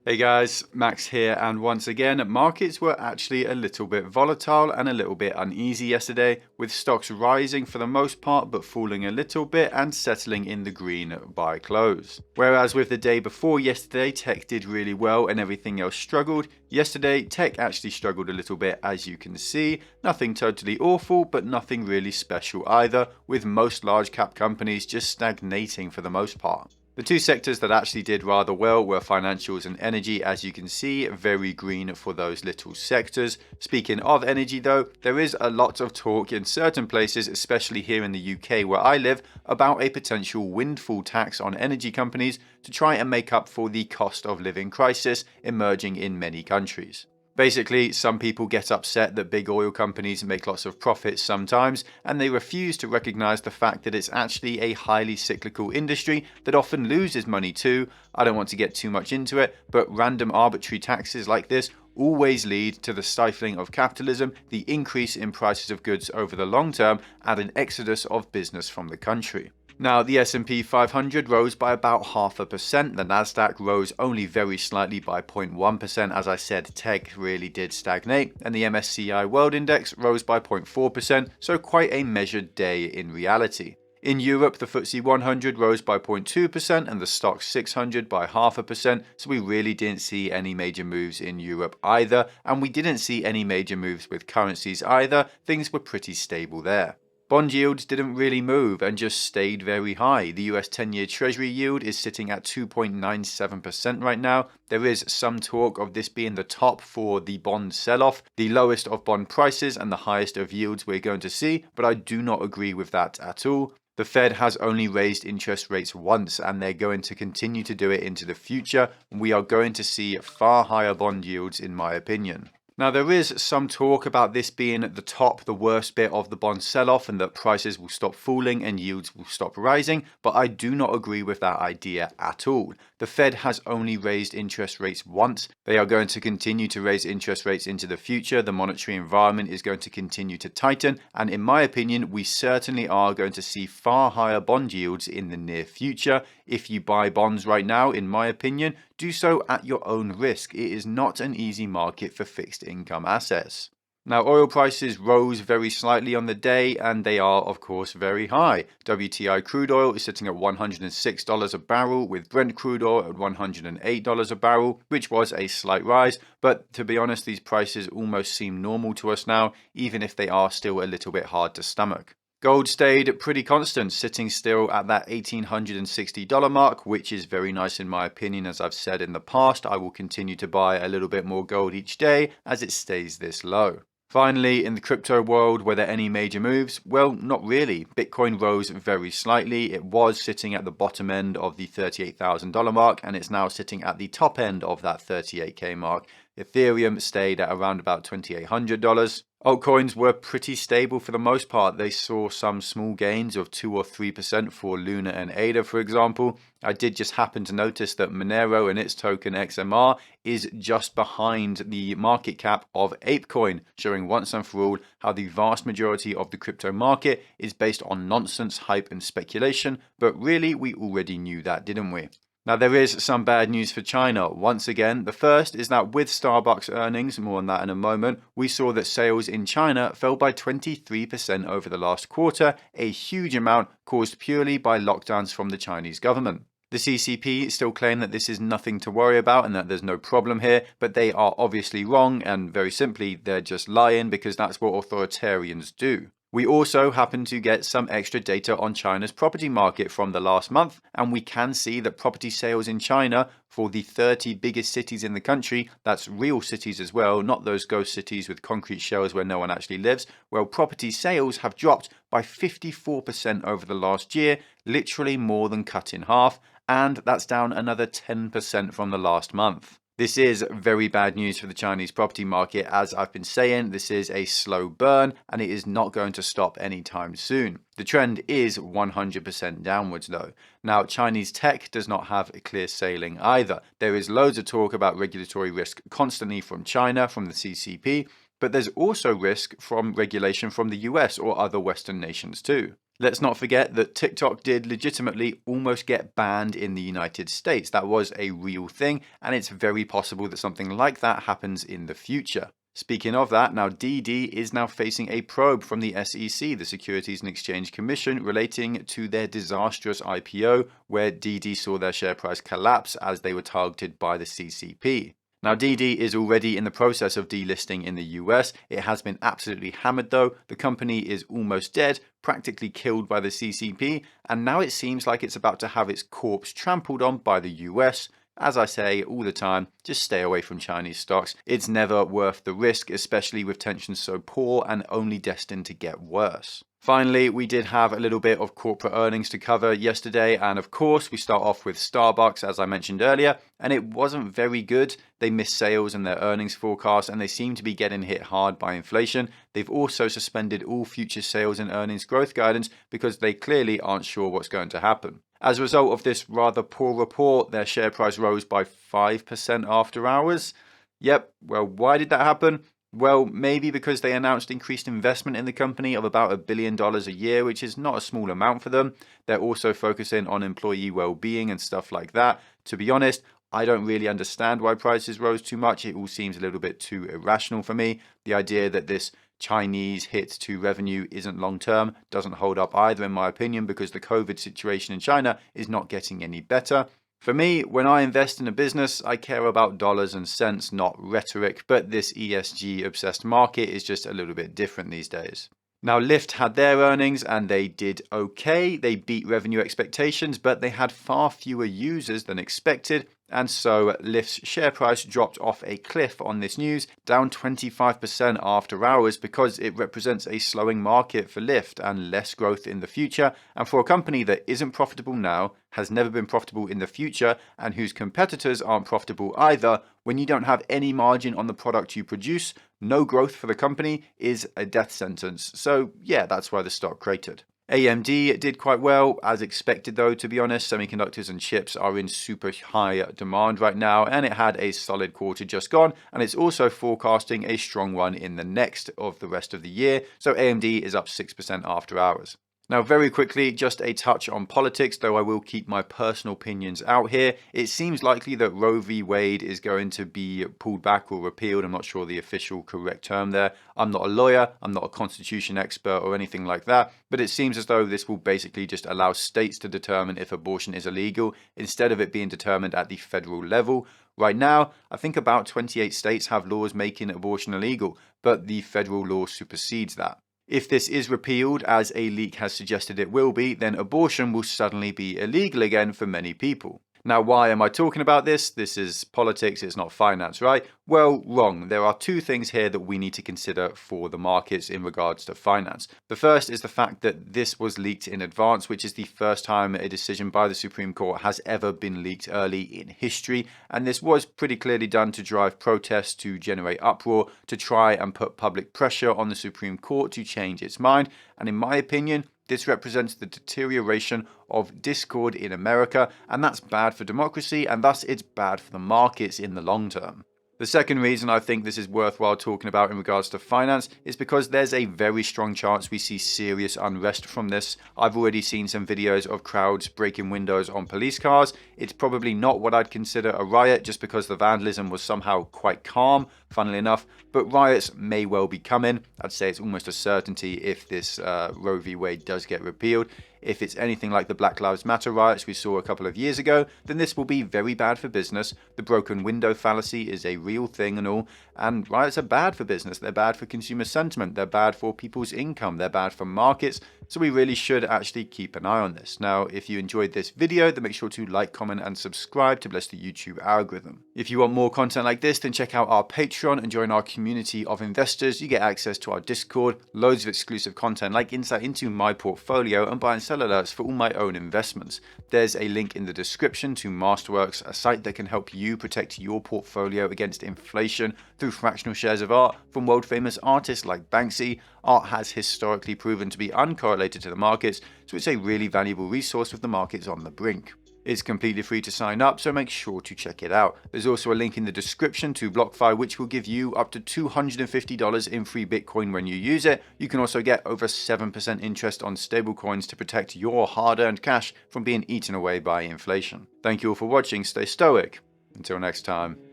Hey guys, Max here, and once again, markets were actually a little bit volatile and a little bit uneasy yesterday, with stocks rising for the most part but falling a little bit and settling in the green by close. Whereas with the day before yesterday, tech did really well and everything else struggled, yesterday tech actually struggled a little bit, as you can see. Nothing totally awful, but nothing really special either, with most large cap companies just stagnating for the most part. The two sectors that actually did rather well were financials and energy, as you can see, very green for those little sectors. Speaking of energy though, there is a lot of talk in certain places, especially here in the UK where I live, about a potential windfall tax on energy companies to try and make up for the cost of living crisis emerging in many countries. Basically, some people get upset that big oil companies make lots of profits sometimes, and they refuse to recognize the fact that it's actually a highly cyclical industry that often loses money too. I don't want to get too much into it, but random arbitrary taxes like this always lead to the stifling of capitalism, the increase in prices of goods over the long term, and an exodus of business from the country. Now, the S&P 500 rose by about 0.5%, the Nasdaq rose only very slightly by 0.1%, as I said, tech really did stagnate, and the MSCI World Index rose by 0.4%, so quite a measured day in reality. In Europe, the FTSE 100 rose by 0.2% and the Stoxx 600 by 0.5%, so we really didn't see any major moves in Europe either, and we didn't see any major moves with currencies either. Things were pretty stable there. Bond yields didn't really move and just stayed very high. The US 10-year Treasury yield is sitting at 2.97% right now. There is some talk of this being the top for the bond sell-off, the lowest of bond prices and the highest of yields we're going to see, but I do not agree with that at all. The Fed has only raised interest rates once and they're going to continue to do it into the future. We are going to see far higher bond yields in my opinion. Now, there is some talk about this being at the top, the worst bit of the bond sell-off, and that prices will stop falling and yields will stop rising, but I do not agree with that idea at all. The Fed has only raised interest rates once. They are going to continue to raise interest rates into the future. The monetary environment is going to continue to tighten, and in my opinion, we certainly are going to see far higher bond yields in the near future. If you buy bonds right now, in my opinion, do so at your own risk. It is not an easy market for fixed income assets. Now, oil prices rose very slightly on the day, and they are, of course, very high. WTI crude oil is sitting at $106 a barrel, with Brent crude oil at $108 a barrel, which was a slight rise. But to be honest, these prices almost seem normal to us now, even if they are still a little bit hard to stomach. Gold stayed pretty constant, sitting still at that $1,860 mark, which is very nice in my opinion. As I've said in the past, I will continue to buy a little bit more gold each day as it stays this low. Finally, in the crypto world, were there any major moves? Well, not really. Bitcoin rose very slightly. It was sitting at the bottom end of the $38,000 mark, and it's now sitting at the top end of that 38K mark. Ethereum stayed at around about $2,800. Altcoins were pretty stable for the most part. They saw some small gains of 2 or 3% for Luna and ADA, for example. I did just happen to notice that Monero and its token XMR is just behind the market cap of ApeCoin, showing once and for all how the vast majority of the crypto market is based on nonsense, hype and speculation. But really, we already knew that, didn't we? Now, there is some bad news for China. Once again, the first is that with Starbucks earnings, more on that in a moment, we saw that sales in China fell by 23% over the last quarter, a huge amount caused purely by lockdowns from the Chinese government. The CCP still claim that this is nothing to worry about and that there's no problem here, but they are obviously wrong, and very simply, they're just lying because that's what authoritarians do. We also happen to get some extra data on China's property market from the last month, and we can see that property sales in China for the 30 biggest cities in the country, that's real cities as well, not those ghost cities with concrete shells where no one actually lives, well, property sales have dropped by 54% over the last year, literally more than cut in half, and that's down another 10% from the last month. This is very bad news for the Chinese property market. As I've been saying, this is a slow burn and it is not going to stop anytime soon. The trend is 100% downwards though. Now, Chinese tech does not have a clear sailing either. There is loads of talk about regulatory risk constantly from China, from the CCP, but there's also risk from regulation from the US or other Western nations too. Let's not forget that TikTok did legitimately almost get banned in the United States. That was a real thing, and it's very possible that something like that happens in the future. Speaking of that, now DD is now facing a probe from the SEC, the Securities and Exchange Commission, relating to their disastrous IPO, where DD saw their share price collapse as they were targeted by the CCP. Now, DD is already in the process of delisting in the US. It has been absolutely hammered though. The company is almost dead, practically killed by the CCP, and now it seems like it's about to have its corpse trampled on by the US. As I say all the time, just stay away from Chinese stocks. It's never worth the risk, especially with tensions so poor and only destined to get worse. Finally, we did have a little bit of corporate earnings to cover yesterday, and of course we start off with Starbucks, as I mentioned earlier, and it wasn't very good. They missed sales and their earnings forecast, and they seem to be getting hit hard by inflation. They've also suspended all future sales and earnings growth guidance because they clearly aren't sure what's going to happen. As a result of this rather poor report, their share price rose by 5% after hours. Yep, well, why did that happen? Well, maybe because they announced increased investment in the company of about $1 billion a year, which is not a small amount for them. They're also focusing on employee well-being and stuff like that. To be honest, I don't really understand why prices rose too much. It all seems a little bit too irrational for me. The idea that this Chinese hit to revenue isn't long-term doesn't hold up either, in my opinion, because the COVID situation in China is not getting any better. For me, when I invest in a business, I care about dollars and cents, not rhetoric, but this ESG-obsessed market is just a little bit different these days. Now, Lyft had their earnings and they did okay. They beat revenue expectations, but they had far fewer users than expected. And so Lyft's share price dropped off a cliff on this news, down 25% after hours, because it represents a slowing market for Lyft and less growth in the future. And for a company that isn't profitable now, has never been profitable in the future, and whose competitors aren't profitable either, when you don't have any margin on the product you produce, no growth for the company is a death sentence. So yeah, that's why the stock cratered. AMD did quite well, as expected though, to be honest. Semiconductors and chips are in super high demand right now, and it had a solid quarter just gone, and it's also forecasting a strong one in the next of the rest of the year. So AMD is up 6% after hours. Now, very quickly, just a touch on politics, though I will keep my personal opinions out here. It seems likely that Roe v. Wade is going to be pulled back or repealed. I'm not sure the official correct term there. I'm not a lawyer, I'm not a constitution expert or anything like that, but it seems as though this will basically just allow states to determine if abortion is illegal instead of it being determined at the federal level. Right now, I think about 28 states have laws making abortion illegal, but the federal law supersedes that. If this is repealed, as a leak has suggested it will be, then abortion will suddenly be illegal again for many people. Now, why am I talking about this? This is politics, it's not finance, right? Well, wrong. There are two things here that we need to consider for the markets in regards to finance. The first is the fact that this was leaked in advance, which is the first time a decision by the Supreme Court has ever been leaked early in history. And this was pretty clearly done to drive protests, to generate uproar, to try and put public pressure on the Supreme Court to change its mind. And in my opinion, this represents the deterioration of discord in America, and that's bad for democracy, and thus it's bad for the markets in the long term. The second reason I think this is worthwhile talking about in regards to finance is because there's a very strong chance we see serious unrest from this. I've already seen some videos of crowds breaking windows on police cars. It's probably not what I'd consider a riot just because the vandalism was somehow quite calm, funnily enough, but riots may well be coming. I'd say it's almost a certainty if this Roe v. Wade does get repealed. If it's anything like the Black Lives Matter riots we saw a couple of years ago, then this will be very bad for business. The broken window fallacy is a real thing and all, and riots are bad for business. They're bad for consumer sentiment. They're bad for people's income. They're bad for markets. So we really should actually keep an eye on this. Now, if you enjoyed this video, then make sure to like, comment, and subscribe to bless the YouTube algorithm. If you want more content like this, then check out our Patreon and join our community of investors. You get access to our Discord, loads of exclusive content like insight into my portfolio and buy and sell alerts for all my own investments. There's a link in the description to Masterworks, a site that can help you protect your portfolio against inflation through fractional shares of art from world famous artists like Banksy. Art has historically proven to be uncorrelated to the markets, so it's a really valuable resource with the markets on the brink. It's completely free to sign up, so make sure to check it out. There's also a link in the description to BlockFi, which will give you up to $250 in free Bitcoin when you use it. You can also get over 7% interest on stablecoins to protect your hard-earned cash from being eaten away by inflation. Thank you all for watching. Stay stoic. Until next time.